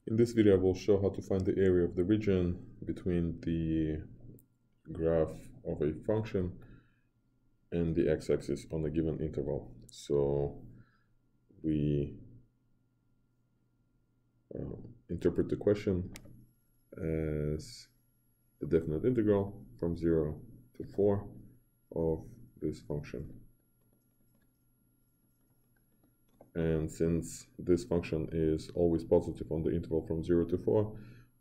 In this video, I will show how to find the area of the region between the graph of a function and the x-axis on a given interval. So we interpret the question as the definite integral from 0 to 4 of this function. And since this function is always positive on the interval from 0 to 4,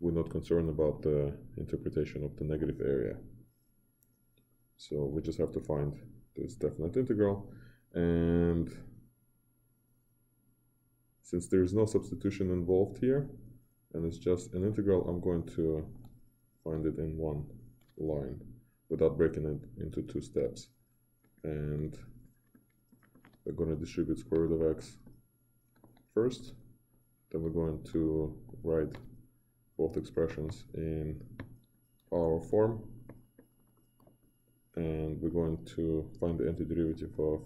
we're not concerned about the interpretation of the negative area. So we just have to find this definite integral. And since there is no substitution involved here, and it's just an integral, I'm going to find it in one line without breaking it into two steps. And we're going to distribute square root of x first, then we're going to write both expressions in power form, and we're going to find the antiderivative of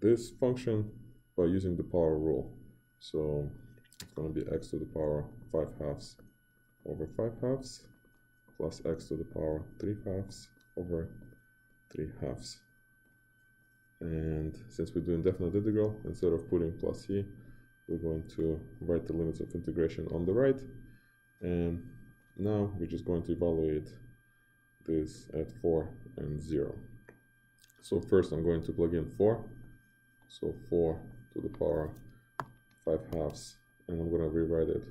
this function by using the power rule. So it's going to be x to the power 5/2 over 5/2 plus x to the power 3/2 over 3/2. And since we're doing definite integral, instead of putting plus c, we're going to write the limits of integration on the right. And now we're just going to evaluate this at 4 and 0. So first I'm going to plug in 4. So 4 to the power 5/2, and I'm going to rewrite it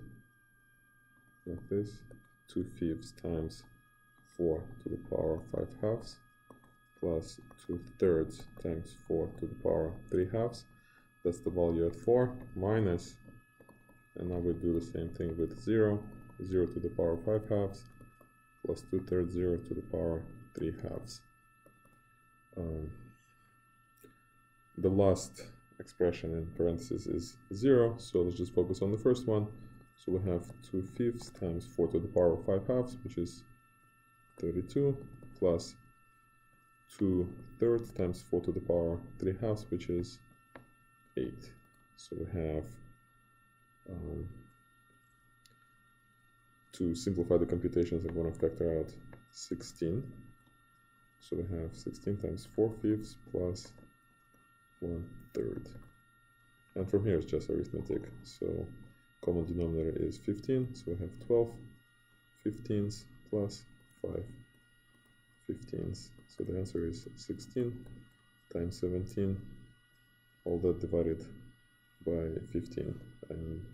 like this: 2/5 times 4 to the power 5/2 plus 2/3 times 4 to the power 3/2. That's the value at 4 minus, and now we do the same thing with 0, 0 to the power 5/2 plus 2/3 0 to the power 3/2. The last expression in parentheses is 0, so let's just focus on the first one. So we have 2/5 times 4 to the power 5/2, which is 32, plus 2/3 times 4 to the power 3/2, which is 8. So we have, to simplify the computations, I'm going to factor out 16. So we have 16 times 4/5 plus 1/3. And from here it's just arithmetic. So common denominator is 15. So we have 12 15ths plus 5 15ths. So the answer is 16 times 17, all that divided by 15, and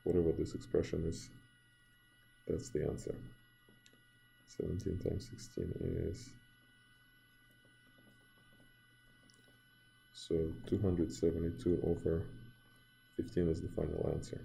whatever this expression is, that's the answer. 17 times 16 is, so 272 over 15 is the final answer.